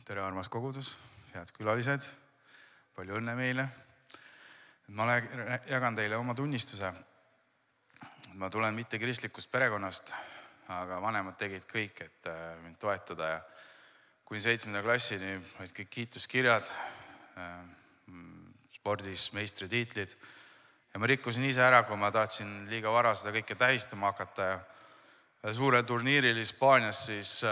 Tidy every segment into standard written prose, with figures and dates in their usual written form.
Tere armas kogudus, head külalised, palju õnne meile. Ma jagan teile oma tunnistuse. Ma tulen mitte kristlikust perekonnast, aga vanemad tegid kõik, et mind toetada ja kuni 7. klassini olid kõik kiituskirjad, spordis meistritiitlid ja ma rikkusin ise ära, kui ma tahtsin liiga vara seda kõike tähistama hakata ja suurel turniiril Hispaanias siis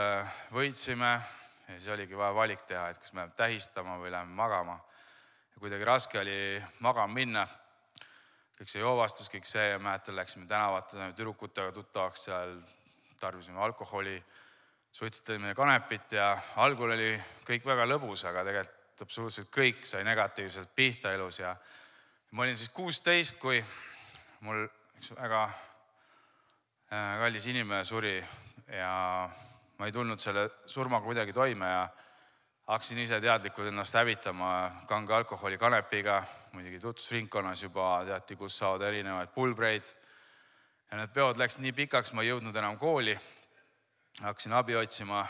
võitsime. Ja siis oligi vaja valik teha, et kas me läheme tähistama või läheme magama. Ja kuidagi raske oli magama minna. Kõik see joovastus, kõik see ja mäletan, läksime tänavata tüdrukutega tuttavaks, seal tarvisime alkoholi, suitsitame kanepit ja algul oli kõik väga lõbus, aga tegelikult absoluutselt kõik sai negatiivselt pihta elus. Ja ma olin siis 16, kui mul üks väga kallis inimene suri ja ma ei tulnud selle surmaga kuidagi toime ja hakkasin ise teadlikult ennast hävitama kange alkoholi kanepiga. Muidugi tutvusringkonnas juba teati, kus saavad erinevaid pulbreid. Ja need peod läks nii pikaks, ma ei jõudnud enam kooli. Hakkasin abi otsima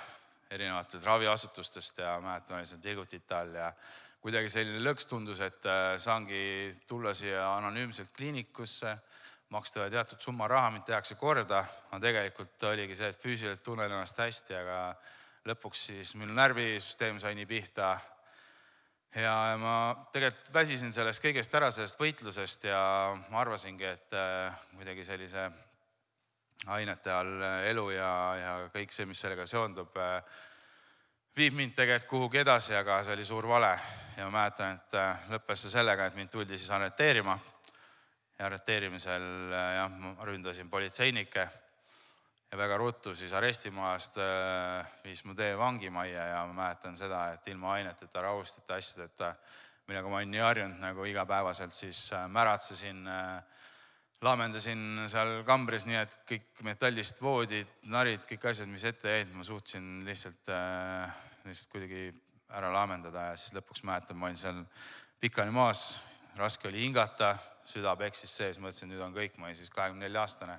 erinevatelt raviasutustest ja mäletan olin seal tilgutite all ja kuidagi selline lõks tundus, et saangi tulla siia anonüümselt kliinikusse, maksta teatud summa raha, mind tehakse korda. Aga tegelikult oligi see, et füüsiliselt tunnen ennast hästi, aga lõpuks siis minu närvisüsteem sai nii pihta. Ja ma tegelikult väsisin sellest kõigest ära, sellest võitlusest ja ma arvasingi, et kuidagi sellise ainete all elu ja kõik see, mis sellega seondub, viib mind tegelikult kuhugi edasi, aga see oli suur vale. Ja ma mäletan, et lõppes see sellega, et mind tuldi siis arreteerima. Ja arreteerimisel ma ründasin politseinikke ja väga ruttu siis arestimajast viis mu tee vangimajja ja ma mäletan seda, et ilma aineteta, rahusteta, asjadeta, millega ma olin nii harjunud nagu igapäevaselt, siis märatsesin, laamendasin seal kambris nii, et kõik metallist voodid, narid, kõik asjad, mis ette jäid, ma suutsin lihtsalt kuidagi ära laamendada ja siis lõpuks mäletan, ma olin seal pikali maas, raske oli hingata, süda peksis sees, mõtlesin, nüüd on kõik, ma olin siis 24-aastane.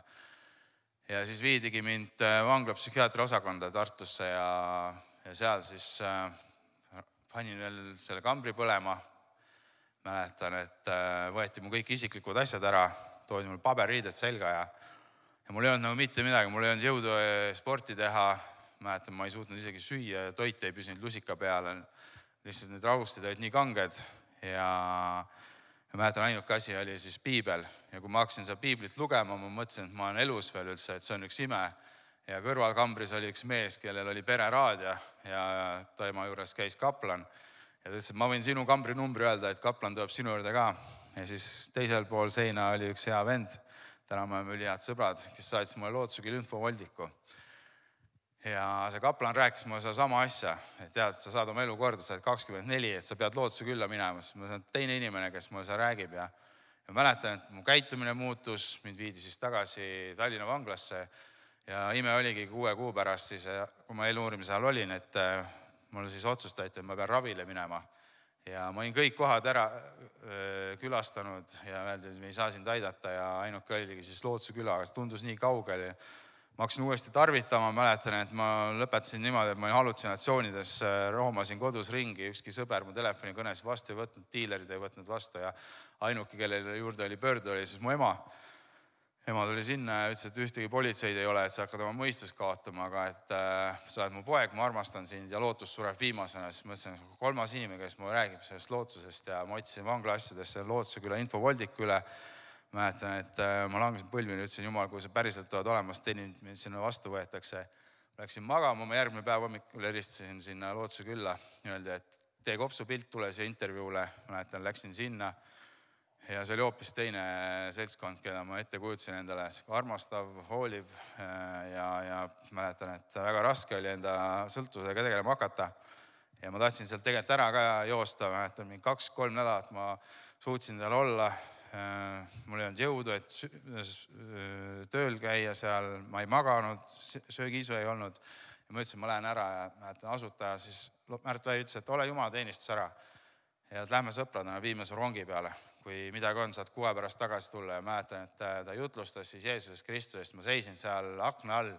Ja siis viidigi mind vangla psühhiaatri osakonda Tartusse ja seal siis panin veel selle kambri põlema. Mäletan, et võeti mu kõik isiklikud asjad ära, toodi mul paberriided selga ja mul ei olnud nagu mitte midagi, mul ei olnud jõudu sporti teha. Mäletan, ma ei suutnud isegi süüa ja toit ei püsinud lusika peale. Lihtsalt need rahustid olid nii kanged ja mäletan, ainuke asi oli siis piibel ja kui ma hakkasin seda piiblit lugema, ma mõtlesin, et ma olen elus veel üldse, et see on üks ime. Ja kõrval kambris oli üks mees, kellel oli pereraadio ja tema juures käis kaplan. Ja ta ütles, et ma võin sinu kambri numbri öelda, et kaplan tuleb sinu juurde ka. Ja siis teisel pool seina oli üks hea vend, täna me oleme ülihead sõbrad, kes saatis mulle Lootsukil infovoldiku. Ja see kaplan rääkis mulle seda sama asja, et tead, sa saad oma elu korda, sa oled 24, et sa pead Lootsu külla minema. Ma olen teine inimene, kes mulle seda räägib ja mäletan, et mu käitumine muutus, mind viidi siis tagasi Tallinna vanglasse ja ime oligi 6 kuu pärast, siis, kui ma eeluurimise all olin, et mulle siis otsustati, et ma pean ravile minema. Ja ma olin kõik kohad ära külastanud ja öeldi, et me ei saa sind aidata ja ainuke oligi siis Lootsu küla, aga see tundus nii kaugel. Ma hakkasin uuesti tarvitama, mäletan, et ma lõpetasin niimoodi, et ma olin hallutsinatsioonides, roomasin kodus ringi, ükski sõber mu telefoni kõnes vastu ei võtnud, diilerid ei võtnud vastu ja ainuke, kelle juurde oli pöördu, oli siis mu ema. Ema tuli sinna ja ütles, et ühtegi politseid ei ole, et sa hakkad oma mõistust kaotama, aga et sa oled mu poeg, ma armastan sind ja lootus sureb viimasena. Siis mõtlesin, kolmas inimene, kes mu räägib sellest lootusest ja ma otsisin vangla asjadesse Lootuse küla infovoldiku üle. Mäletan, et ma langesin põlvini, ütlesin, jumal, kui sa päriselt oled olemas, teenid mind sinna vastu võetakse. Läksin magama, ma järgmine päev hommikul helistasin sinna Lootuse külla. Öeldi, et tee kopsupilt, tule siia intervjuule. Mäletan, läksin sinna ja see oli hoopis teine seltskond, keda ma ette kujutasin endale. Armastav, hooliv ja mäletan, et väga raske oli enda sõltuvusega tegelema hakata. Ja ma tahtsin sealt tegelikult ära ka joosta. Mäletan, 2-3 nädalat ma suutsin seal olla. Mul ei olnud jõudu, et tööl käia seal, ma ei maganud, söögiisu ei olnud. Ja ma ütlesin, ma lähen ära ja asutaja siis Märt Väi ütles, et ole jumala teenistus ära. Ja lähme sõpradena, viime su rongi peale. Kui midagi on, saad 6 pärast tagasi tulla ja mäletan, et ta jutlustas siis Jeesusest Kristusest. Ma seisin seal akna all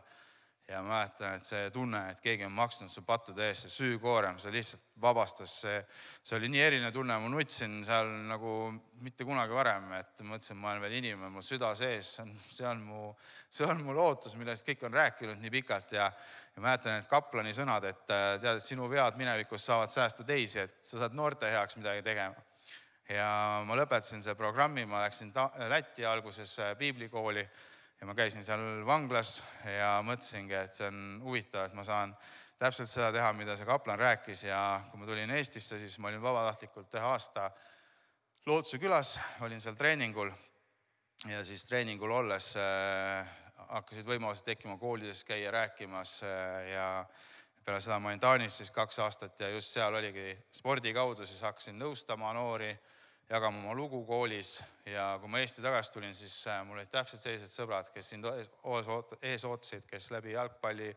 Ja ma mäletan, et see tunne, et keegi on maksnud su pattude eest, see süükoorem, see lihtsalt vabastas, see oli nii eriline tunne, ma nutsin seal nagu mitte kunagi varem, et mõtlesin, ma olen veel inimene, mu süda sees, see on mu lootus, millest kõik on rääkinud nii pikalt ja mäletan, et kaplani sõnad, et tead, et sinu vead minevikus saavad säästa teisi, et sa saad noorte heaks midagi tegema. Ja ma lõpetasin see programmi, ma läksin Lätti alguses piiblikooli ja ma käisin seal vanglas ja mõtlesingi, et see on huvitav, et ma saan täpselt seda teha, mida see kaplan rääkis ja kui ma tulin Eestisse, siis ma olin vabatahtlikult ühe aasta Lootuse külas, olin seal treeningul ja siis treeningul olles hakkasid võimalused tekkima koolides käia rääkimas ja peale seda ma olin Taanis siis 2 aastat ja just seal oligi spordi kaudu, siis hakkasin nõustama noori, jagama oma lugu koolis ja kui ma Eesti tagasi tulin, siis mul olid täpselt sellised sõbrad, kes siin ees ootasid, kes läbi jalgpalli,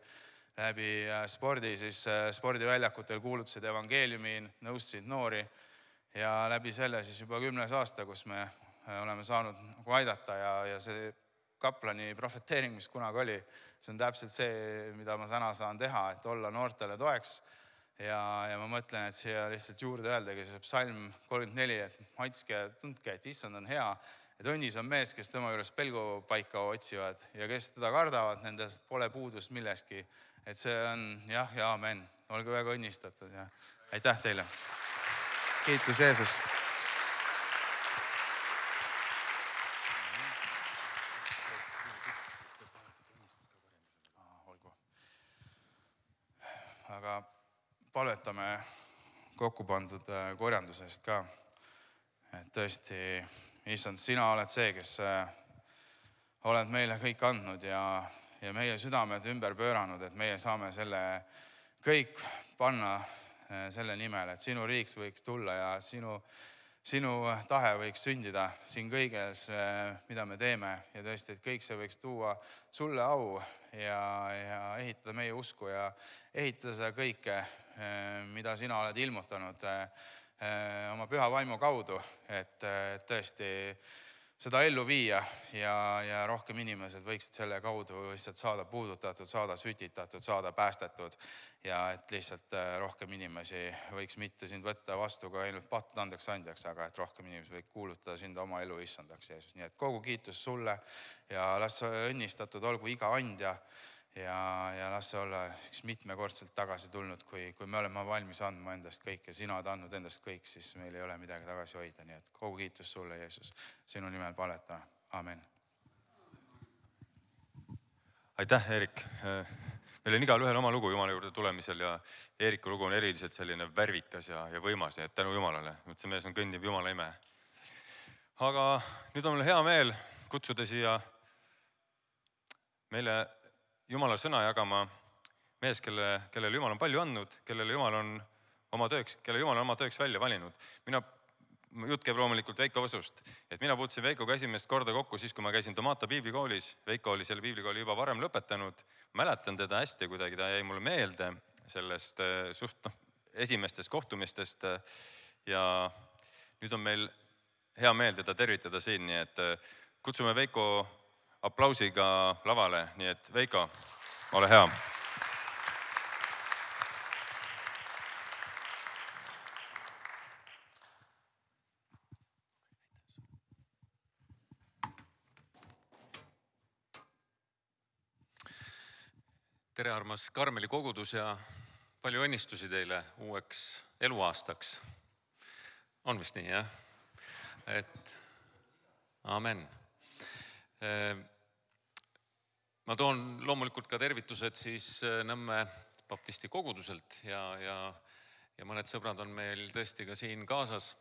läbi spordi, siis spordiväljakutel kuulutasid evangeeliumi, nõustasid noori ja läbi selle siis juba 10. aasta, kus me oleme saanud nagu aidata ja see kaplani profeteering, mis kunagi oli, see on täpselt see, mida ma täna saan teha, et olla noortele toeks. Ja ma mõtlen, et siia lihtsalt juurde öeldagi see psalm 34, et maitske ja tundke, et issand on hea, et õnnis on mees, kes tema juures pelgupaika otsivad ja kes teda kardavad, nendest pole puudust milleski. Et see on jah ja amen. Olge väga õnnistatud ja aitäh teile. Kiitus Jeesus. Aga palvetame kokku pandud korjandusest ka, et tõesti, issand, sina oled see, kes oled meile kõik andnud ja meie südamed ümber pööranud, et meie saame selle kõik panna selle nimel, et sinu riik võiks tulla ja sinu tahe võiks sündida siin kõiges, mida me teeme ja tõesti, et kõik see võiks tuua sulle au ja ehitada meie usku ja ehitada seda kõike, mida sina oled ilmutanud oma püha vaimu kaudu, et tõesti seda ellu viia ja rohkem inimesed võiksid selle kaudu lihtsalt saada puudutatud, saada sütitatud, saada päästetud ja et lihtsalt rohkem inimesi võiks mitte sind võtta vastu ka ainult pattude andeks andjaks, aga et rohkem inimesi võiks kuulutada sind oma elu issandaks Jeesus. Nii et kogu kiitus sulle ja las õnnistatud olgu iga andja ja las see olla mitmekordselt tagasi tulnud, kui me oleme valmis andma endast kõik ja sina oled andnud endast kõik, siis meil ei ole midagi tagasi hoida. Nii et kogu kiitus sulle, Jeesus, sinu nimel paletame. Amen. Aitäh, Eerik. Meil on igal ühel oma lugu Jumala juurde tulemisel ja Eeriku lugu on eriliselt selline värvikas ja võimas, et tänu Jumalale. See mees on kõndiv Jumala ime. Aga nüüd on mul hea meel kutsuda siia meile Jumala sõna jagama mees, kellele Jumal on palju andnud, kellele Jumal on oma tööks välja valinud. Jutt käib loomulikult Veiko Võsust, et mina puutusin Veikoga esimest korda kokku siis, kui ma käisin Tomata piiblikoolis. Veiko oli selle piiblikooli juba varem lõpetanud. Mäletan teda hästi, kuidagi ta jäi mulle meelde sellest esimestest kohtumistest ja nüüd on meil hea meel teda tervitada siin, nii et kutsume Veiko aplausiga lavale, nii et Veiko, ole hea. Tere, armas Karmeli kogudus ja palju õnnistusi teile uueks eluaastaks. On vist nii, jah? Et amen. Ma toon loomulikult ka tervitused siis Nõmme baptisti koguduselt ja mõned sõbrad on meil tõesti ka siin kaasas.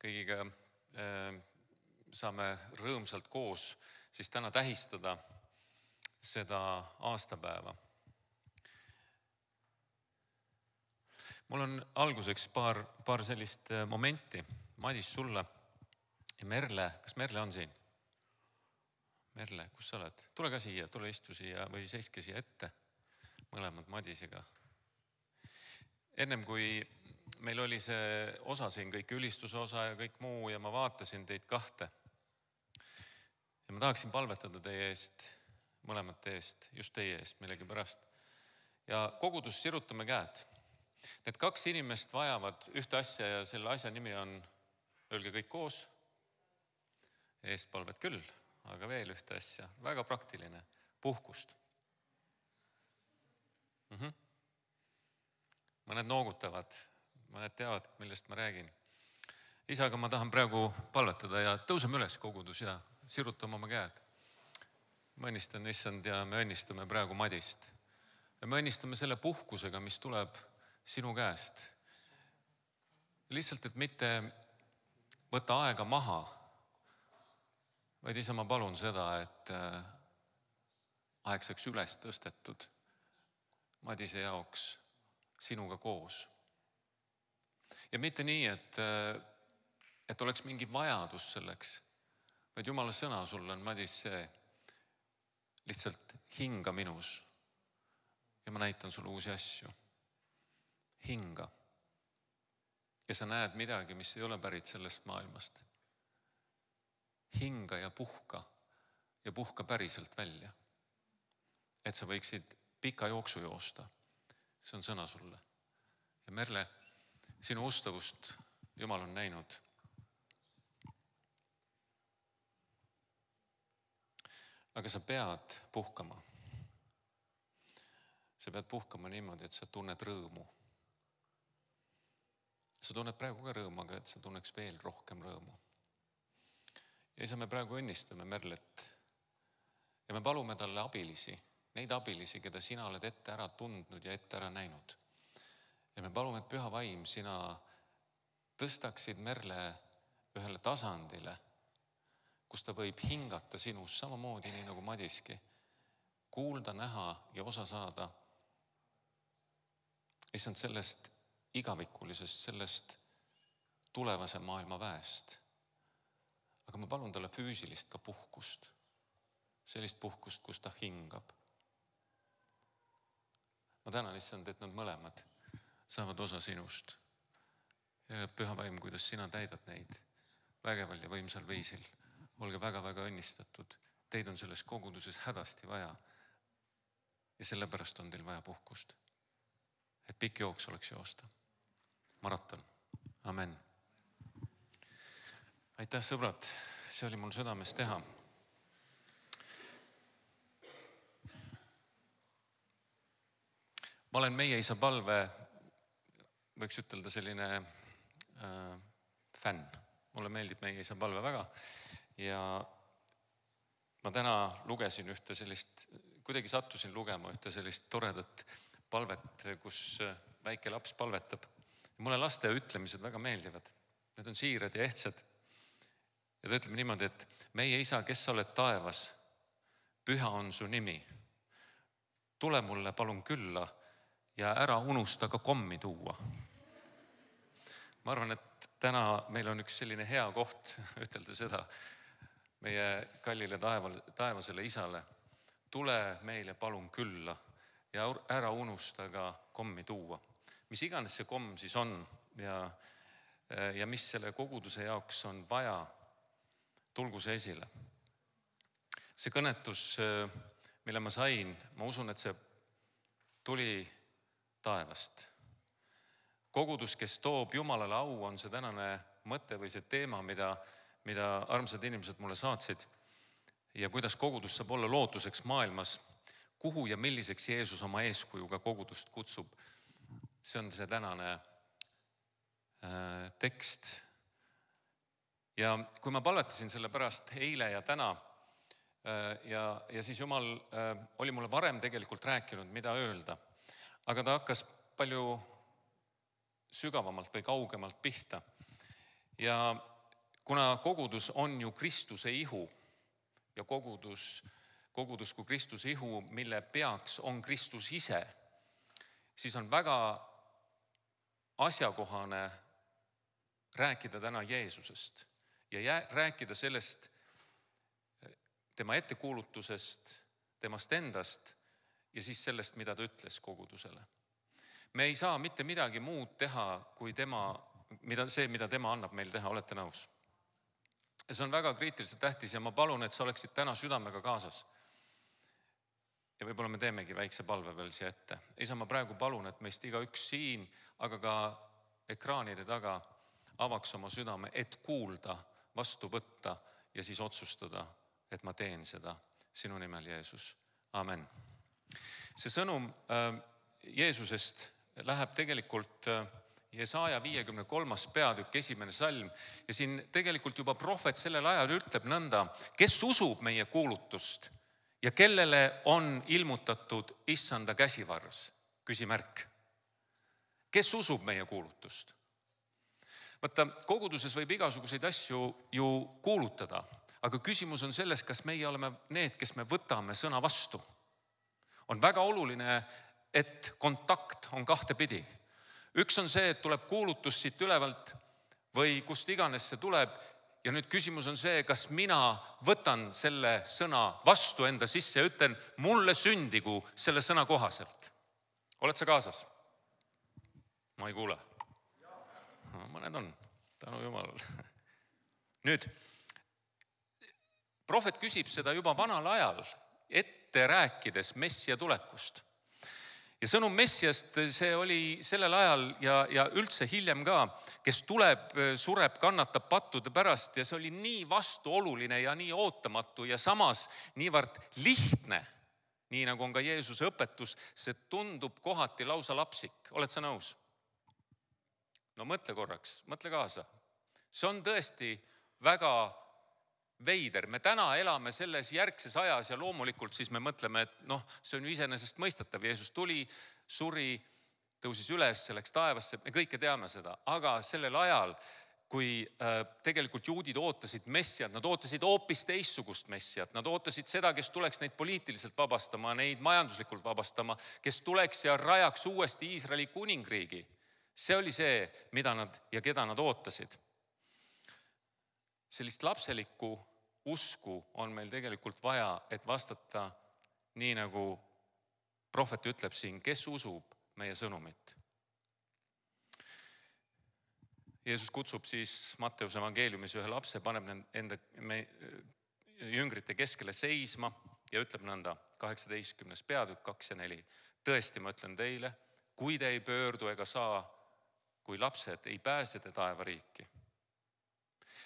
Kõigiga saame rõõmsalt koos siis täna tähistada seda aastapäeva. Mul on alguseks paar sellist momenti. Madis sulle ja Merle, kas Merle on siin? Merle, kus sa oled? Tule ka siia, tule istu siia või seiske siia ette, mõlemad Madisega. Ennem kui meil oli see osa siin, kõik ülistuse osa ja kõik muu ja ma vaatasin teid kahte. Ja ma tahaksin palvetada teie eest, mõlemate eest, just teie eest millegi pärast. ja kogudus sirutame käed. Need 2 inimest vajavad ühte asja ja selle asja nimi on, öelge kõik koos, eespalvet küll, aga veel ühte asja, väga praktiline, puhkust. Mõned noogutavad, mõned teavad, millest ma räägin. Isaga ma tahan praegu palvetada ja tõuseme üles kogudus ja sirutame oma käed. Ma õnnistan issand ja me õnnistame praegu Madist. Ja me õnnistame selle puhkusega, mis tuleb sinu käest. Lihtsalt, et mitte võtta aega maha, vaid isa, ma palun seda, et aeg saaks üles tõstetud Madise jaoks sinuga koos. Ja mitte nii, et oleks mingi vajadus selleks, vaid Jumala sõna sulle on, Madis, see lihtsalt hinga minus ja ma näitan sulle uusi asju. Hinga. Ja sa näed midagi, mis ei ole pärit sellest maailmast. Hinga ja puhka päriselt välja. Et sa võiksid pika jooksu joosta. See on sõna sulle. Ja Merle, sinu ustavust Jumal on näinud. Aga sa pead puhkama. Sa pead puhkama niimoodi, et sa tunned rõõmu. Sa tunned praegu ka rõõmu, aga et sa tunneks veel rohkem rõõmu. Ja isa, me praegu õnnistame Merlet ja me palume talle abilisi, neid abilisi, keda sina oled ette ära tundnud ja ette ära näinud. Ja me palume, et Püha Vaim, sina tõstaksid Merle ühele tasandile, kus ta võib hingata sinus samamoodi, nii nagu Madiski, kuulda, näha ja osa saada. Issand, sellest igavikulisest, sellest tulevase maailma väest. Aga ma palun talle füüsilist ka puhkust. Sellist puhkust, kus ta hingab. Ma tänan, issand, et nad mõlemad saavad osa sinust. Ja Püha Vaim, kuidas sina täidad neid vägeval ja võimsal viisil. Olge väga-väga õnnistatud. Teid on selles koguduses hädasti vaja. Ja sellepärast on teil vaja puhkust. Et pikk jooks oleks joosta. Maraton. Amen. Aitäh, sõbrad. See oli mul südames teha. Ma olen meie isa palve, võiks ütelda selline fänn. Mulle meeldib meie isa palve väga. Ja ma täna lugesin ühte sellist, kuidagi sattusin lugema ühte sellist toredat palvet, kus väike laps palvetab. Mulle laste ütlemised väga meeldivad. Need on siirad ja ehtsad. Ja ta ütleb niimoodi, et meie isa, kes sa oled taevas, püha on su nimi. Tule mulle palun külla ja ära unusta ka kommi tuua. Ma arvan, et täna meil on üks selline hea koht ütelda seda meie kallile taevasele isale. Tule meile palun külla ja ära unusta ka kommi tuua. Mis iganes see komm siis on ja mis selle koguduse jaoks on vaja, tulgu see esile. See kõnetus, mille ma sain, ma usun, et see tuli taevast. Kogudus, kes toob Jumalale au, on see tänane mõte või see teema, mida armsad inimesed mulle saatsid. Ja kuidas kogudus saab olla lootuseks maailmas, kuhu ja milliseks Jeesus oma eeskujuga kogudust kutsub. See on see tänane tekst. Ja kui ma palvetasin selle pärast eile ja täna ja siis Jumal oli mulle varem tegelikult rääkinud, mida öelda. Aga ta hakkas palju sügavamalt või kaugemalt pihta. Ja kuna kogudus on ju Kristuse ihu ja kogudus kui Kristuse ihu, mille peaks on Kristus ise, siis on väga asjakohane rääkida täna Jeesusest ja rääkida sellest tema ettekuulutusest, temast endast ja siis sellest, mida ta ütles kogudusele. Me ei saa mitte midagi muud teha, kui mida tema annab meil teha, olete nõus. Ja see on väga kriitiliselt tähtis ja ma palun, et sa oleksid täna südamega kaasas. Ja võib-olla me teemegi väikse palve veel siia ette. Isa, ma praegu palun, et meist igaüks siin, aga ka ekraanide taga avaks oma südame, et kuulda, vastu võtta ja siis otsustada, et ma teen seda sinu nimel, Jeesus. Amen. See sõnum Jeesusest läheb tegelikult Jesaja 53. peatükk 1. salm ja siin tegelikult juba prohvet sellel ajal ütleb nõnda, kes usub meie kuulutust ja kellele on ilmutatud issanda käsivarrs, küsimärk. Kes usub meie kuulutust? Vaata, koguduses võib igasuguseid asju ju kuulutada, aga küsimus on selles, kas meie oleme need, kes me võtame sõna vastu. On väga oluline, et kontakt on kahtepidi. Üks on see, et tuleb kuulutus siit ülevalt või kust iganes see tuleb. Ja nüüd küsimus on see, kas mina võtan selle sõna vastu enda sisse ja ütlen, mulle sündigu selle sõna kohaselt. Oled sa kaasas? Ma ei kuule. Mõned on, tänu Jumalale. Nüüd, prohvet küsib seda juba vanal ajal, ette rääkides Messia tulekust. Ja sõnum Messiast, see oli sellel ajal ja üldse hiljem ka, kes tuleb, sureb, kannatab pattude pärast ja see oli nii vastuoluline ja nii ootamatu ja samas niivõrd lihtne, nii nagu on ka Jeesuse õpetus, see tundub kohati lausa lapsik. Oled sa nõus? No mõtle korraks, mõtle kaasa. See on tõesti väga veider. Me täna elame selles järgses ajas ja loomulikult siis me mõtleme, et see on ju iseenesest mõistatav. Jeesus tuli, suri, tõusis üles, see läks taevasse, me kõike teame seda. Aga sellel ajal, kui tegelikult juudid ootasid messiat, nad ootasid hoopis teissugust messiat, nad ootasid seda, kes tuleks neid poliitiliselt vabastama, neid majanduslikult vabastama, kes tuleks ja rajaks uuesti Iisraeli kuningriigi. See oli see, mida nad ja keda nad ootasid. Sellist lapselikku usku on meil tegelikult vaja, et vastata nii nagu prohvet ütleb siin, kes usub meie sõnumit. Jeesus kutsub siis Matteuse evangeeliumis ühe lapse, paneb enda jüngrite keskele seisma ja ütleb nõnda, 18. peatükk 2 ja 4. Tõesti, ma ütlen teile, kui te ei pöördu ega saa, kui lapsed ei pääse te taevariiki.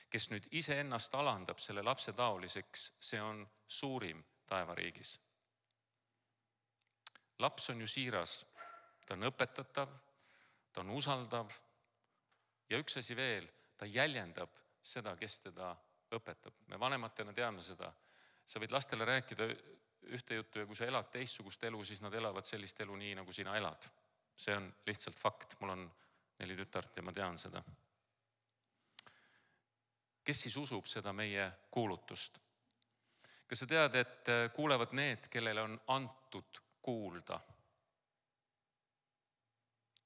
Kes nüüd iseennast alandab selle lapse taoliseks, see on suurim taevariigis. Laps on ju siiras, ta on õpetatav, ta on usaldav ja üks asi veel, ta jäljendab seda, kes teda õpetab. Me vanematena teame seda. Sa võid lastele rääkida ühte juttu ja kui sa elad teistsugust elu, siis nad elavad sellist elu nii, nagu sina elad. See on lihtsalt fakt. Mul on 4 tütart ja ma tean seda. Kes siis usub seda meie kuulutust? Kas sa tead, et kuulevad need, kellele on antud kuulda?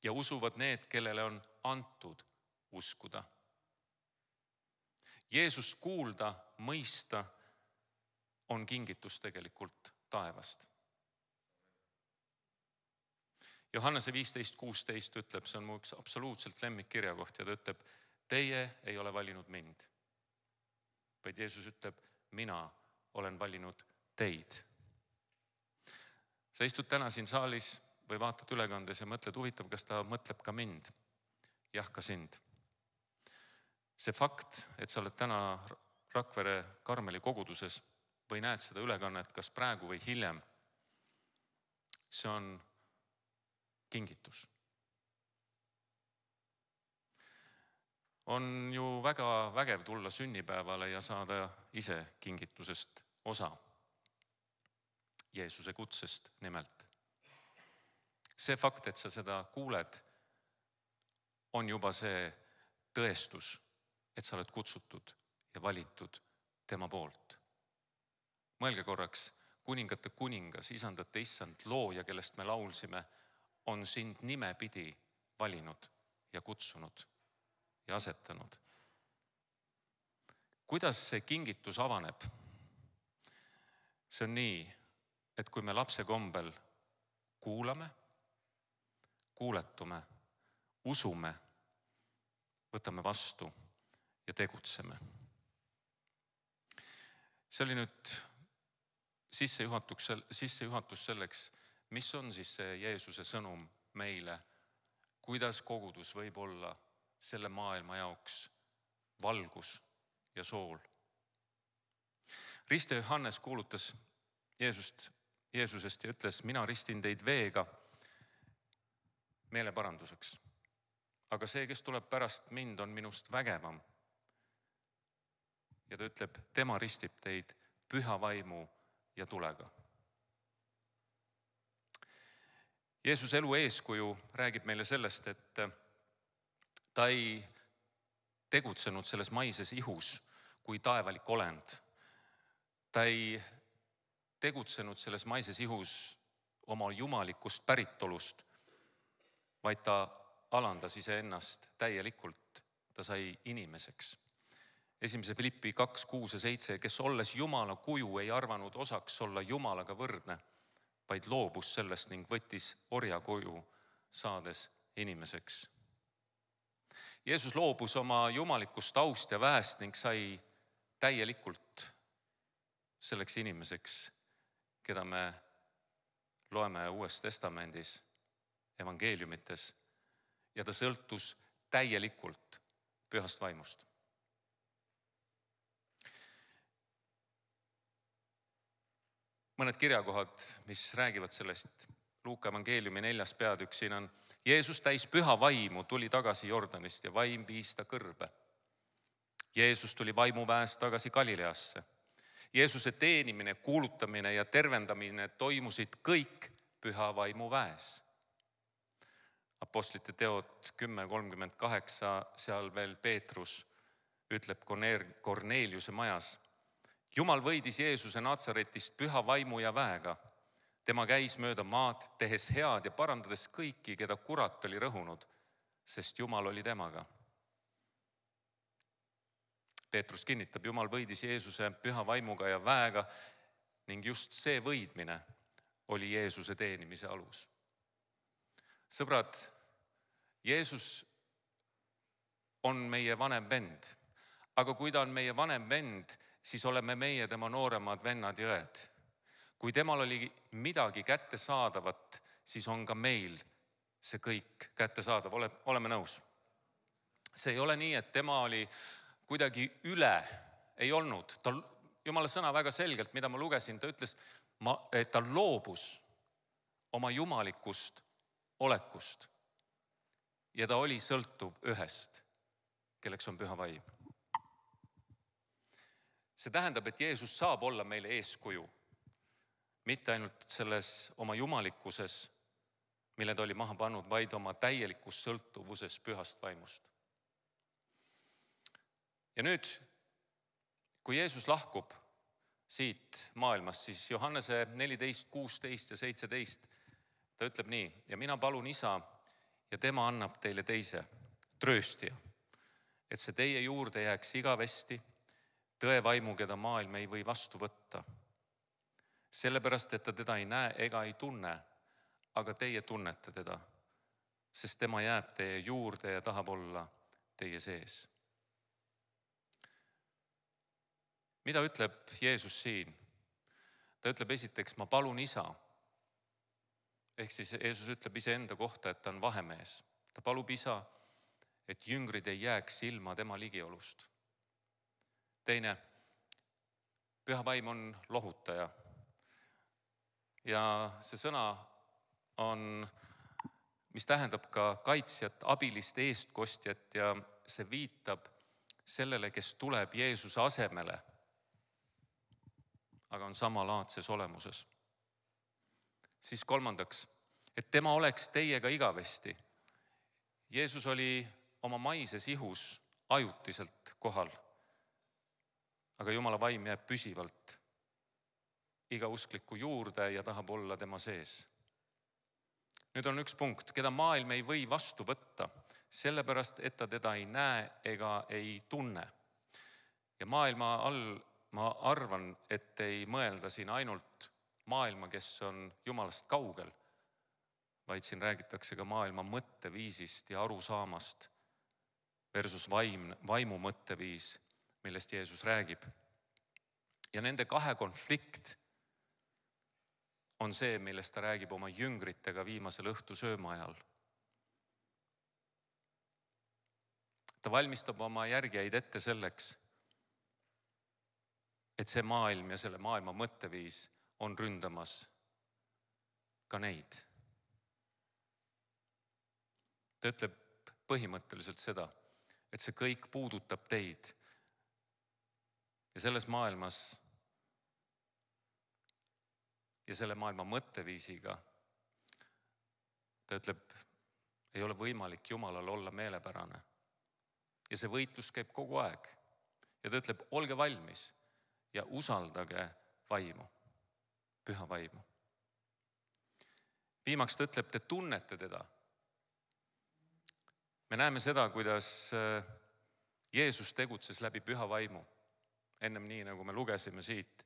Ja usuvad need, kellele on antud uskuda? Jeesust kuulda, mõista on kingitus tegelikult taevast. Johannese 15:16 ütleb, see on mu üks absoluutselt lemmikkirjakoht ja ta ütleb, teie ei ole valinud mind. Vaid Jeesus ütleb, mina olen valinud teid. Sa istud täna siin saalis või vaatad ülekandes ja mõtled, huvitav, kas ta mõtleb ka mind? Jah, ka sind. See fakt, et sa oled täna Rakvere Karmeli koguduses või näed seda ülekannet, kas praegu või hiljem, see on kingitus. On ju väga vägev tulla sünnipäevale ja saada ise kingitusest osa. Jeesuse kutsest nimelt. See fakt, et sa seda kuuled, on juba see tõestus, et sa oled kutsutud ja valitud tema poolt. Mõelge korraks, kuningate kuningas, isandate issand, looja, kellest me laulsime, on sind nimepidi valinud ja kutsunud ja asetanud. Kuidas see kingitus avaneb? See on nii, et kui me lapse kombel kuulame, kuuletume, usume, võtame vastu ja tegutseme. See oli nüüd sissejuhatus selleks, mis on siis see Jeesuse sõnum meile, kuidas kogudus võib olla selle maailma jaoks valgus ja sool. Ristja Johannes kuulutas Jeesusest ja ütles, mina ristin teid veega meeleparanduseks. Aga see, kes tuleb pärast mind, on minust vägevam. Ja ta ütleb, tema ristib teid püha vaimu ja tulega. Jeesuse elu eeskuju räägib meile sellest, et ta ei tegutsenud selles maises ihus kui taevalik olend. Ta ei tegutsenud selles maises ihus oma jumalikust päritolust, vaid ta alandas iseennast täielikult, ta sai inimeseks. 1. Filippi 2, 6 ja 7, kes olles Jumala kuju ei arvanud osaks olla Jumalaga võrdne, vaid loobus sellest ning võttis orja kuju, saades inimeseks. Jeesus loobus oma jumalikust aust ja väest ning sai täielikult selleks inimeseks, keda me loeme Uues Testamendis, evangeeliumites, ja ta sõltus täielikult pühast vaimust. Mõned kirjakohad, mis räägivad sellest. Luuka evangeeliumi 4. peatükk, siin on Jeesus täis püha vaimu, tuli tagasi Jordanist ja vaim viis ta kõrbe. Jeesus tuli vaimuväest tagasi Galileasse. Jeesuse teenimine, kuulutamine ja tervendamine toimusid kõik püha vaimu väes. Apostlite teod 10.38, seal veel Peetrus ütleb Korneliuse majas. Jumal võidis Jeesuse Natsaretist püha vaimu ja väega. Tema käis mööda maad, tehes head ja parandades kõiki, keda kurat oli rõhunud, sest Jumal oli temaga. Peetrus kinnitab, Jumal võidis Jeesuse püha vaimuga ja väega ning just see võidmine oli Jeesuse teenimise alus. Sõbrad, Jeesus on meie vanem vend, aga kui ta on meie vanem vend, siis oleme meie tema nooremad vennad ja õed. Kui temal oli midagi kättesaadavat, siis on ka meil see kõik kättesaadav. Oleme nõus? See ei ole nii, et tema oli kuidagi üle, ei olnud. Jumala sõna väga selgelt, mida ma lugesin, ta ütles, et ta loobus oma jumalikust olekust. Ja ta oli sõltuv ühest, kelleks on püha vaim. See tähendab, et Jeesus saab olla meile eeskuju. Mitte ainult selles oma jumalikkuses, mille ta oli maha pannud, vaid oma täielikus sõltuvuses pühast vaimust. Ja nüüd, kui Jeesus lahkub siit maailmast, siis Johannese 14, 16 ja 17, ta ütleb nii, ja mina palun Isa ja tema annab teile teise trööstija, et see teie juurde jääks igavesti, tõe vaimu, keda maailm ei või vastu võtta. Sellepärast, et ta teda ei näe ega ei tunne, aga teie tunnete teda, sest tema jääb teie juurde ja tahab olla teie sees. Mida ütleb Jeesus siin? Ta ütleb esiteks, ma palun Isa. Ehk siis Jeesus ütleb iseenda kohta, et ta on vahemees. Ta palub Isa, et jüngrid ei jääks ilma tema ligiolust. Teine, püha vaim on lohutaja. Ja see sõna on, mis tähendab ka kaitsjat, abilist, eestkostjat ja see viitab sellele, kes tuleb Jeesuse asemele, aga on samalaadses olemuses. Siis kolmandaks, et tema oleks teiega igavesti. Jeesus oli oma maises ihus ajutiselt kohal, aga Jumala vaim jääb püsivalt iga uskliku juurde ja tahab olla tema sees. Nüüd on üks punkt, keda maailm ei või vastu võtta, sellepärast, et ta teda ei näe ega ei tunne. Ja maailma all ma arvan, et ei mõelda siin ainult maailma, kes on Jumalast kaugel, vaid siin räägitakse ka maailma mõtteviisist ja arusaamast versus vaimu mõtteviis, millest Jeesus räägib. Ja nende kahe konflikt on see, millest ta räägib oma jüngritega viimasel õhtusööma ajal. Ta valmistab oma järgijaid ette selleks, et see maailm ja selle maailma mõtteviis on ründamas ka neid. Ta ütleb põhimõtteliselt seda, et see kõik puudutab teid. Ja selles maailmas ja selle maailma mõtteviisiga ta ütleb, ei ole võimalik Jumalal olla meelepärane. Ja see võitlus käib kogu aeg. Ja ta ütleb, olge valmis ja usaldage vaimu, püha vaimu. Viimaks ta ütleb, te tunnete teda. Me näeme seda, kuidas Jeesus tegutses läbi püha vaimu. Ennem nii, nagu me lugesime siit.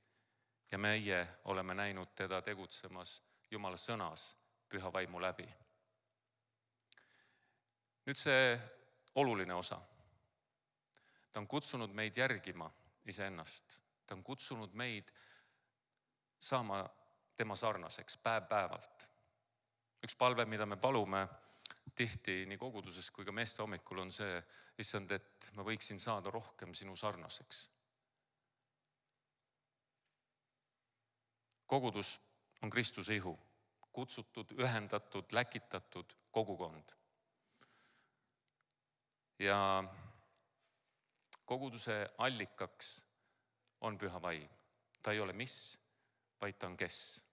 Ja meie oleme näinud teda tegutsemas Jumala sõnas püha vaimu läbi. Nüüd see oluline osa. Ta on kutsunud meid järgima iseennast. Ta on kutsunud meid saama tema sarnaseks päev-päevalt. Üks palve, mida me palume tihti nii koguduses kui ka meeste hommikul on see, issand, et ma võiksin saada rohkem sinu sarnaseks. Kogudus on Kristuse ihu, kutsutud, ühendatud, läkitatud kogukond. Ja koguduse allikaks on püha vaim. Ta ei ole mis, vaid ta on kes.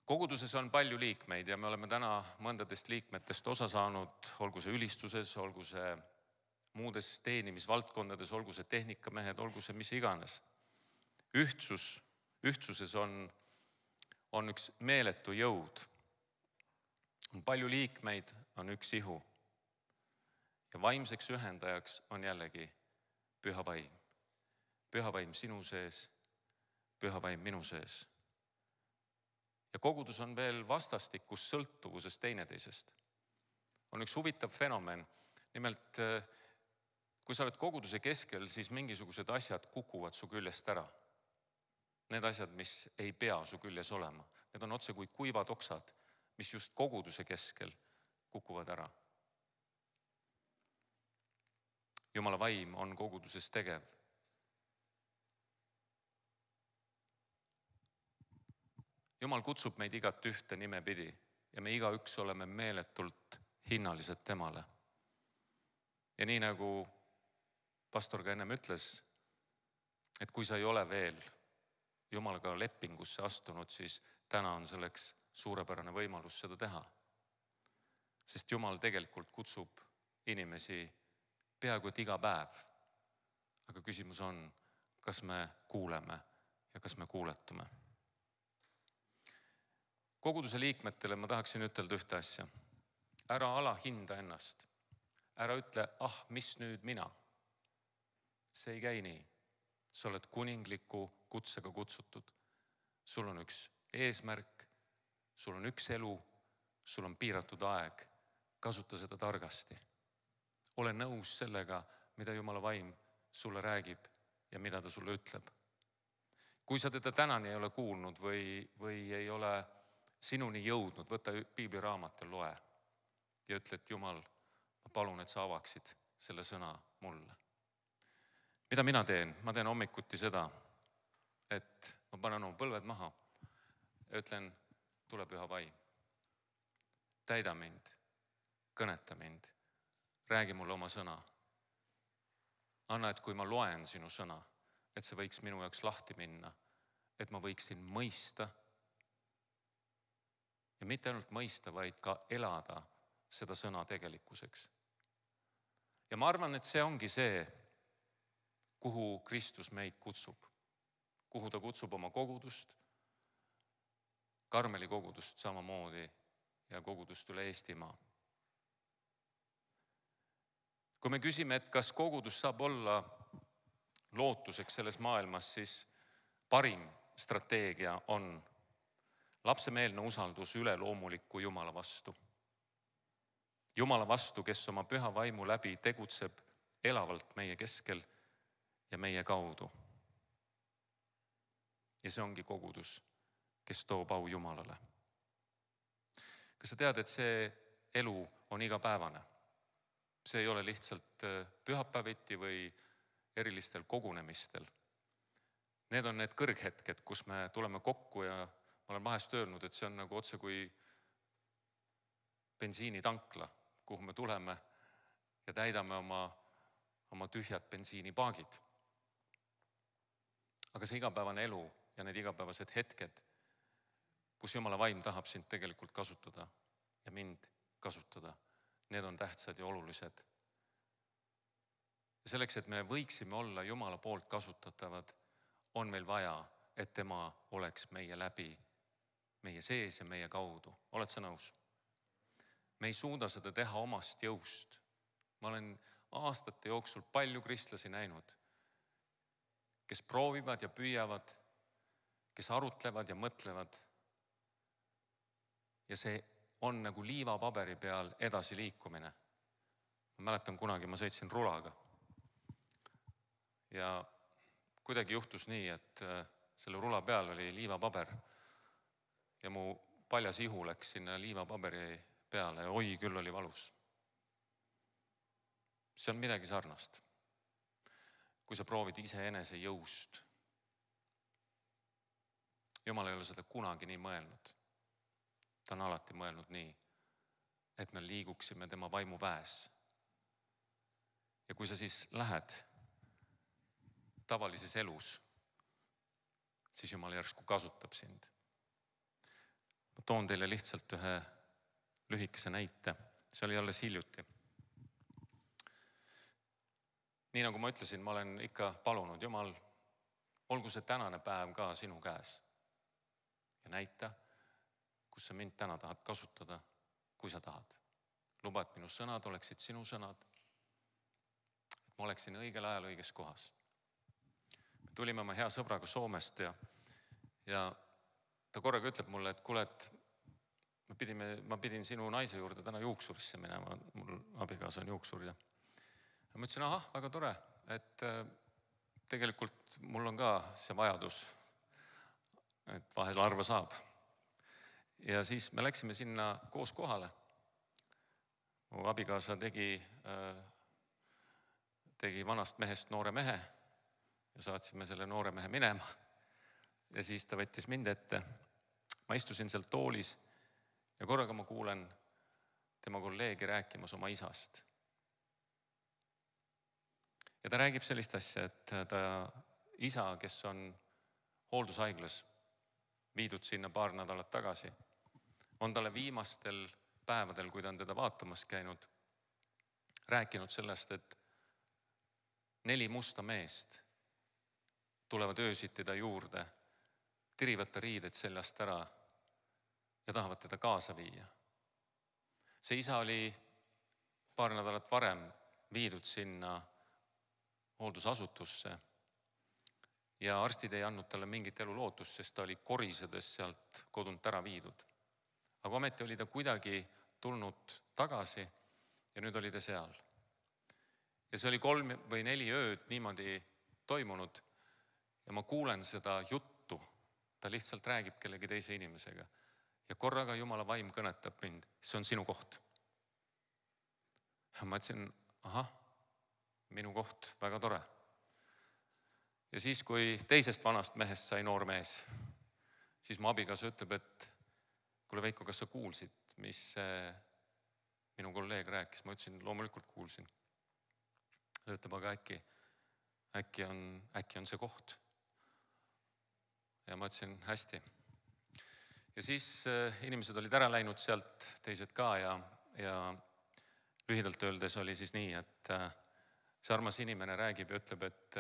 Koguduses on palju liikmeid ja me oleme täna mõndadest liikmetest osa saanud, olgu see ülistuses, olgu see muudes teenimisvaldkondades, olgu see tehnikamehed, olgu see mis iganes. Ühtsuses on üks meeletu jõud. On palju liikmeid, on üks ihu. Ja vaimseks ühendajaks on jällegi püha vaim. Püha vaim sinu sees, püha vaim minu sees. Ja kogudus on veel vastastikus sõltuvuses teineteisest. On üks huvitav fenomen. Nimelt, kui sa oled koguduse keskel, siis mingisugused asjad kukuvad su küljest ära. Need asjad, mis ei pea su küljes olema. Need on otse kui kuivad oksad, mis just koguduse keskel kukuvad ära. Jumala vaim on koguduses tegev. Jumal kutsub meid igat ühte nimepidi ja me igaüks oleme meeletult hinnalised temale. Ja nii nagu pastor ka ennem ütles, et kui sa ei ole veel Jumalaga lepingusse astunud, siis täna on selleks suurepärane võimalus seda teha. Sest Jumal tegelikult kutsub inimesi peaaegu et iga päev. Aga küsimus on, kas me kuuleme ja kas me kuuletume. Koguduse liikmetele ma tahaksin ütelda ühte asja. Ära alahinda ennast. Ära ütle, mis nüüd mina. See ei käi nii. Sa oled kuningliku kutsega kutsutud. Sul on üks eesmärk, sul on üks elu, sul on piiratud aeg. Kasuta seda targasti. Ole nõus sellega, mida Jumala vaim sulle räägib ja mida ta sulle ütleb. Kui sa teda tänani ei ole kuulnud või ei ole sinuni jõudnud, võta piibliraamat ja loe ja ütle, et Jumal, ma palun, et sa avaksid selle sõna mulle. Mida mina teen? Ma teen hommikuti seda, et ma panen oma põlved maha ja ütlen, tule püha vaim. Täida mind, kõneta mind, räägi mulle oma sõna. Anna, et kui ma loen sinu sõna, et see võiks minu jaoks lahti minna, et ma võiksin mõista ja mitte ainult mõista, vaid ka elada seda sõna tegelikkuseks. Ja ma arvan, et see ongi see, kuhu Kristus meid kutsub. Kuhu ta kutsub oma kogudust, Karmeli kogudust samamoodi ja kogudust üle Eestimaa. Kui me küsime, et kas kogudus saab olla lootuseks selles maailmas, siis parim strateegia on lapsemeelne usaldus üleloomuliku Jumala vastu. Jumala vastu, kes oma püha vaimu läbi tegutseb elavalt meie keskel ja meie kaudu. ja see ongi kogudus, kes toob au Jumalale. Kas sa tead, et see elu on igapäevane? See ei ole lihtsalt pühapäeviti või erilistel kogunemistel. Need on need kõrghetked, kus me tuleme kokku ja ma olen vahest öelnud, et see on nagu otse kui bensiinitankla, kuhu me tuleme ja täidame oma tühjad bensiinipaagid. Aga see igapäevane elu ja need igapäevased hetked, kus Jumala vaim tahab sind tegelikult kasutada ja mind kasutada, need on tähtsad ja olulised. Ja selleks, et me võiksime olla Jumala poolt kasutatavad, on meil vaja, et tema oleks meie läbi, meie sees ja meie kaudu. Oled sa nõus? Me ei suuda seda teha omast jõust. Ma olen aastate jooksul palju kristlasi näinud, kes proovivad ja püüavad, kes arutlevad ja mõtlevad. Ja see on nagu liivapaberi peal edasi liikumine. Ma mäletan kunagi, ma sõitsin rulaga. Ja kuidagi juhtus nii, et selle rula peal oli liivapaber ja mu paljas ihu läks sinna liivapaberi peale ja oi, küll oli valus. See on midagi sarnast. Kui sa proovid iseenese jõust. Jumal ei ole seda kunagi nii mõelnud. Ta on alati mõelnud nii, et me liiguksime tema vaimu väes. Ja kui sa siis lähed tavalises elus, siis Jumal järsku kasutab sind. Ma toon teile lihtsalt ühe lühikese näite. See oli alles hiljuti. Nii nagu ma ütlesin, ma olen ikka palunud, Jumal, olgu see tänane päev ka sinu käes. Ja näita, kus sa mind täna tahad kasutada, kui sa tahad. Luba, et minu sõnad oleksid sinu sõnad, et ma oleksin õigel ajal õiges kohas. Me tulime oma hea sõbraga Soomest ja ta korraga ütleb mulle, et kuule, et ma pidin sinu naise juurde täna juuksurisse minema, mul abikaasa on juuksur ja ma ütlesin, ahah, väga tore, et tegelikult mul on ka see vajadus, et vahel harva saab. Ja siis me läksime sinna koos kohale. Mu abikaasa tegi vanast mehest noore mehe ja saatsime selle noore mehe minema. Ja siis ta võttis mind ette. Ma istusin seal toolis ja korraga ma kuulen tema kolleegi rääkimas oma isast. Ja ta räägib sellist asja, et ta isa, kes on hooldushaiglas, viidud sinna paar nädalat tagasi, on talle viimastel päevadel, kui ta on teda vaatamas käinud, rääkinud sellest, et 4 musta meest tulevad öösiti ta juurde, tirivad ta riided seljast ära ja tahavad teda kaasa viia. See isa oli paar nädalat varem viidud sinna hooldusasutusse ja arstid ei andnud talle mingit elulootust, sest ta oli korisedes sealt kodunt ära viidud. Aga ometi oli ta kuidagi tulnud tagasi ja nüüd oli ta seal. Ja see oli 3 või 4 ööd niimoodi toimunud ja ma kuulen seda juttu. Ta lihtsalt räägib kellegi teise inimesega ja korraga Jumala vaim kõnetab mind. See on sinu koht. Ja ma ütlesin, ahah, minu koht, väga tore. Ja siis, kui teisest vanast mehest sai noor mees, siis mu abikaasa ütleb, et kuule Veiko, kas sa kuulsid, mis minu kolleeg rääkis? Ma ütlesin, loomulikult kuulsin. Ta ütleb, aga äkki on see koht. Ja ma ütlesin, hästi. Ja siis inimesed olid ära läinud sealt, teised ka ja lühidalt öeldes oli siis nii, et see armas inimene räägib ja ütleb, et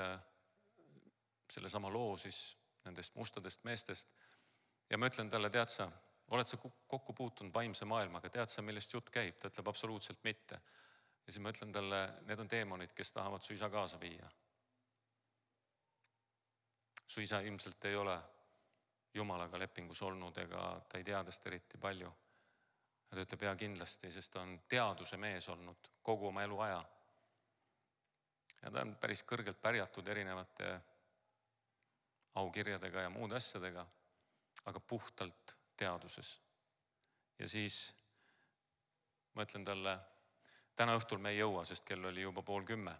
selle sama loo siis nendest mustadest meestest. Ja ma ütlen talle, tead sa, oled sa kokku puutunud vaimse maailmaga, tead sa, millest jutt käib? Ta ütleb absoluutselt mitte. Ja siis ma ütlen talle, need on teemonid, kes tahavad su isa kaasa viia. Su isa ilmselt ei ole Jumalaga lepingus olnud ega ta ei tea tast eriti palju. Ja ta ütleb, ja kindlasti, sest ta on teaduse mees olnud kogu oma elu aja. Ja ta on päris kõrgelt pärjatud erinevate aukirjadega ja muude asjadega, aga puhtalt teaduses. Ja siis ma ütlen talle, täna õhtul me ei jõua, sest kell oli juba 9:30.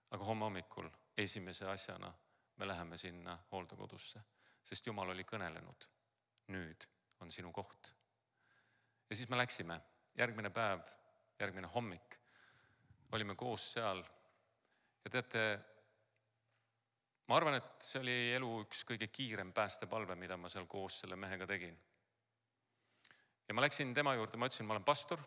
Aga homme hommikul esimese asjana me läheme sinna hooldekodusse, sest Jumal oli kõnelenud. Nüüd on sinu koht. Ja siis me läksime. Järgmine päev, järgmine hommik olime koos seal. Ja teate, ma arvan, et see oli elu üks kõige kiirem päästepalve, mida ma seal koos selle mehega tegin. Ja ma läksin tema juurde, ma ütlesin, ma olen pastor.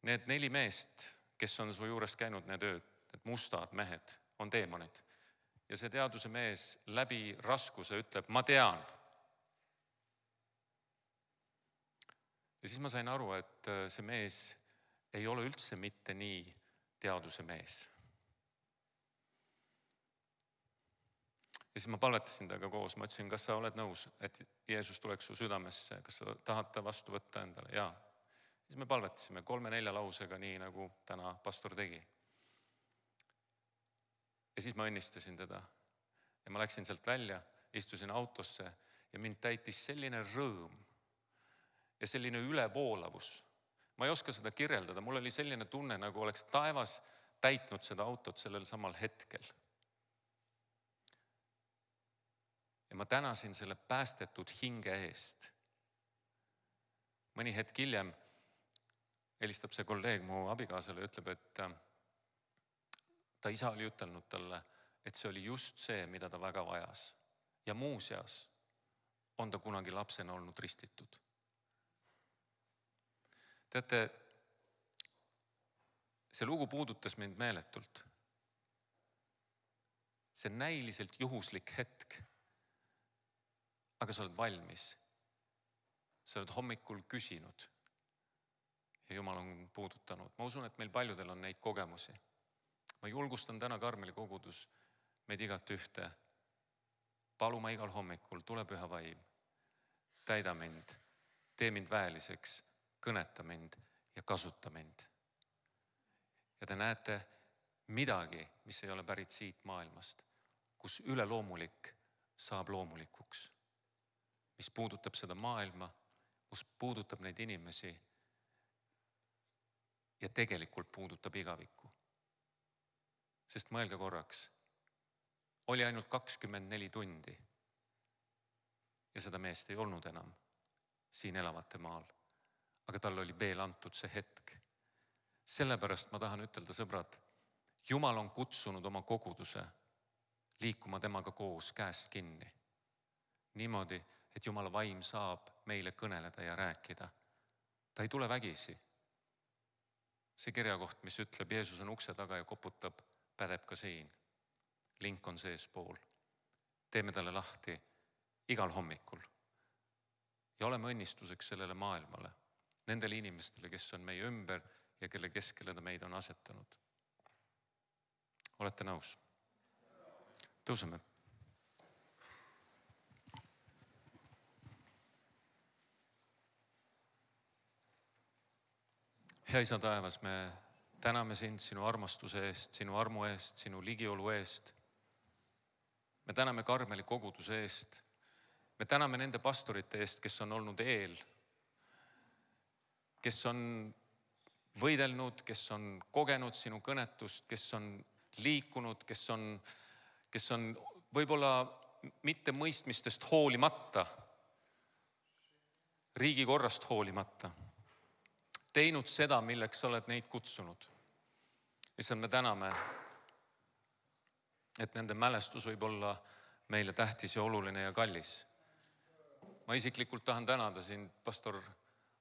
Need 4 meest, kes on su juures käinud need ööd, need mustad mehed, on teemonid. Ja see teaduse mees läbi raskuse ütleb, ma tean. Ja siis ma sain aru, et see mees ei ole üldse mitte nii teaduse mees. Ja siis ma palvetasin temaga koos, ma ütlesin, kas sa oled nõus, et Jeesus tuleks su südamesse, kas sa tahad ta vastu võtta endale? Jaa. Siis me palvetasime 3-4 lausega, nii nagu täna pastor tegi. Ja siis ma õnnistasin teda. Ja ma läksin sealt välja, istusin autosse ja mind täitis selline rõõm ja selline ülevoolavus. Ma ei oska seda kirjeldada, mul oli selline tunne, nagu oleks taevas täitnud seda autot sellel samal hetkel. Ja ma tänasin selle päästetud hinge eest. Mõni hetk hiljem helistab see kolleeg mu abikaasale ja ütleb, et ta isa oli ütelnud talle, et see oli just see, mida ta väga vajas. Ja muuseas on ta kunagi lapsena olnud ristitud. Teate, see lugu puudutas mind meeletult. See näiliselt juhuslik hetk, aga sa oled valmis. Sa oled hommikul küsinud ja Jumal on puudutanud. Ma usun, et meil paljudel on neid kogemusi. Ma julgustan täna Karmeli kogudus meid igat ühte. Paluma igal hommikul, tule püha vaim, täida mind, tee mind väeliseks, kõneta mind ja kasuta mind. Ja te näete midagi, mis ei ole pärit siit maailmast, kus üleloomulik saab loomulikuks. Mis puudutab seda maailma, kus puudutab neid inimesi ja tegelikult puudutab igavikku. Sest mõelge korraks, oli ainult 24 tundi ja seda meest ei olnud enam siin elavate maal. Aga tal oli veel antud see hetk. Sellepärast ma tahan ütelda, sõbrad, Jumal on kutsunud oma koguduse liikuma temaga koos käest kinni. Niimoodi, et Jumala vaim saab meile kõneleda ja rääkida. Ta ei tule vägisi. See kirjakoht, mis ütleb, Jeesus on ukse taga ja koputab, pädeb ka siin. Link on seespool. Teeme talle lahti igal hommikul. Ja oleme õnnistuseks sellele maailmale. Nendele inimestele, kes on meie ümber ja kelle keskele ta meid on asetanud. Olete nõus? Tõuseme. Hea Isa taevas, me täname sind sinu armastuse eest, sinu armu eest, sinu ligiolu eest. Me täname Karmeli koguduse eest. Me täname nende pastorite eest, kes on olnud eel, kes on võidelnud, kes on kogenud sinu kõnetust, kes on liikunud, kes on võib-olla mitte mõistmistest hoolimata, riigikorrast hoolimata, teinud seda, milleks sa oled neid kutsunud. Lihtsalt me täname, et nende mälestus võib olla meile tähtis ja oluline ja kallis. Ma isiklikult tahan tänada sind, pastor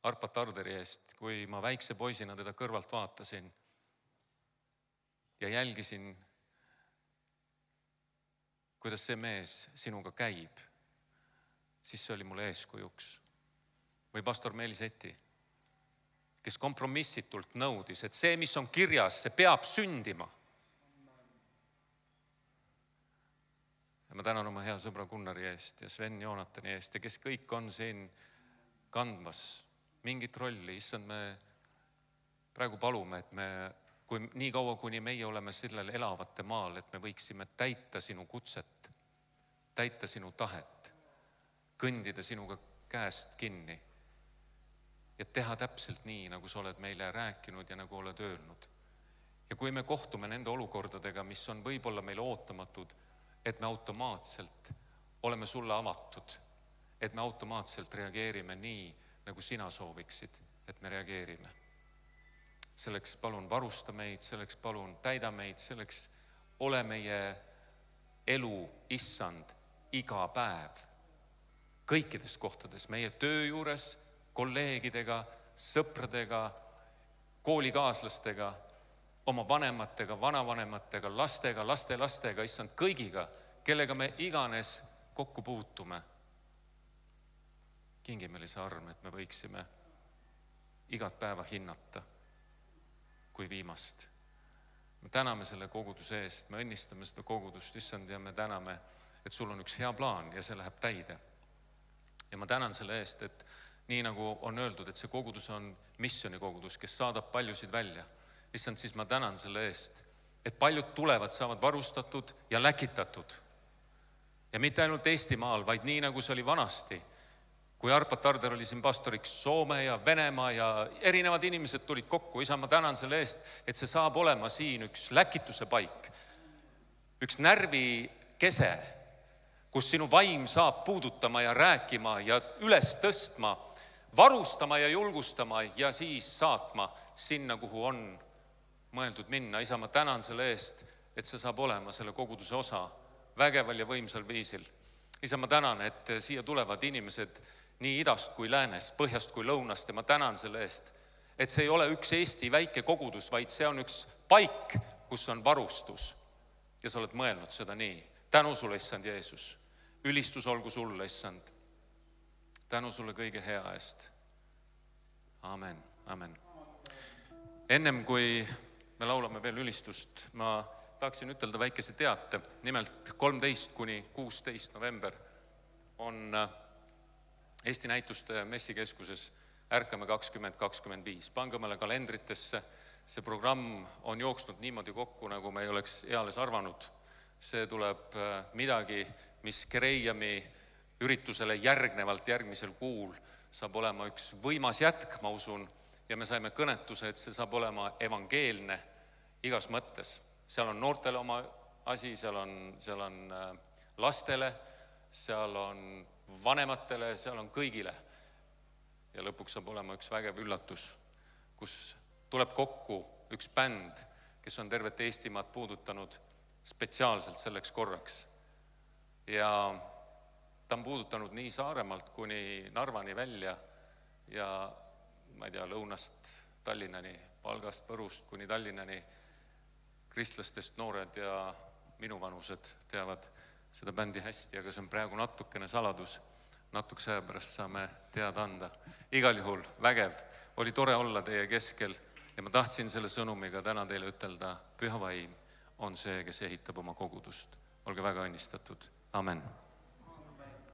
Arpat Arderi eest, kui ma väikse poisina teda kõrvalt vaatasin ja jälgisin, kuidas see mees sinuga käib, siis see oli mulle eeskujuks. Või pastor Meelis Eti, kes kompromissitult nõudis, et see, mis on kirjas, see peab sündima. Ja ma tänan oma hea sõbra Gunnari eest ja Sven Joonatani eest ja kes kõik on siin kandmas mingit rolli. Issand, me praegu palume, et me, nii kaua, kuni meie oleme sellel elavate maal, et me võiksime täita sinu kutset täita sinu tahet, kõndida sinuga käest kinni ja teha täpselt nii, nagu sa oled meile rääkinud ja nagu oled öelnud. Ja kui me kohtume nende olukordadega, mis on võib-olla meile ootamatud, et me automaatselt oleme sulle avatud, et me automaatselt reageerime nii, nagu sina sooviksid, et me reageerime. Selleks palun varusta meid, selleks palun täida meid, selleks ole meie elu, issand, iga päev. Kõikides kohtades, meie töö juures, kolleegidega, sõpradega, koolikaaslastega, oma vanematega, vanavanematega, lastega, lastelastega, issand, kõigiga, kellega me iganes kokku puutume. Kingi meile see arm, et me võiksime igat päeva hinnata kui viimast. Me täname selle koguduse eest, me õnnistame seda kogudust, issand, ja me täname, et sul on üks hea plaan ja see läheb täide. Ja ma tänan selle eest, et nii nagu on öeldud, et see kogudus on missionikogudus, kes saadab paljusid välja. Issand, siis ma tänan selle eest, et paljud tulevad, saavad varustatud ja läkitatud. Ja mitte ainult Eestimaal, vaid nii nagu see oli vanasti, kui Arpa Tarder oli siin pastoriks, Soome ja Venemaa ja erinevad inimesed tulid kokku. Isa, ma tänan selle eest, et see saab olema siin üks läkituse paik, üks närvikese, kus sinu vaim saab puudutama ja rääkima ja üles tõstma, varustama ja julgustama ja siis saatma sinna, kuhu on mõeldud minna. Isa, ma tänan selle eest, et see saab olema selle koguduse osa vägeval ja võimsal viisil. Isa, ma tänan, et siia tulevad inimesed nii idast kui läänest, põhjast kui lõunast ja ma tänan selle eest, et see ei ole üks Eesti väike kogudus, vaid see on üks paik, kus on varustus ja sa oled mõelnud seda nii. Tänu sulle, issand Jeesus. Ülistus olgu sulle, issand. Tänu sulle kõige hea eest. Amen, amen. Ennem kui me laulame veel ülistust, ma tahaksin ütelda väikese teate. Nimelt 13 kuni 16 november on Eesti näituste messikeskuses Ärkame 2025. Pange meile kalendritesse. See programm on jooksnud niimoodi kokku, nagu me ei oleks eales arvanud. See tuleb midagi, mis Kereiami üritusele järgnevalt järgmisel kuul saab olema üks võimas jätk, ma usun, ja me saime kõnetuse, et see saab olema evangeelne igas mõttes. Seal on noortele oma asi, seal on lastele, seal on vanematele, seal on kõigile. Ja lõpuks saab olema üks vägev üllatus, kus tuleb kokku üks bänd, kes on tervet Eestimaad puudutanud spetsiaalselt selleks korraks. Ja ta on puudutanud nii Saaremaalt kuni Narvani välja ja ma ei tea, lõunast Tallinnani, Valgast, Võrust kuni Tallinnani. Kristlastest noored ja minuvanused teavad seda bändi hästi, aga see on praegu natukene saladus. Natukese aja pärast saame teada anda. Igal juhul vägev, oli tore olla teie keskel ja ma tahtsin selle sõnumiga täna teile ütelda, Püha Vaim on see, kes ehitab oma kogudust. Olge väga õnnistatud. Amen.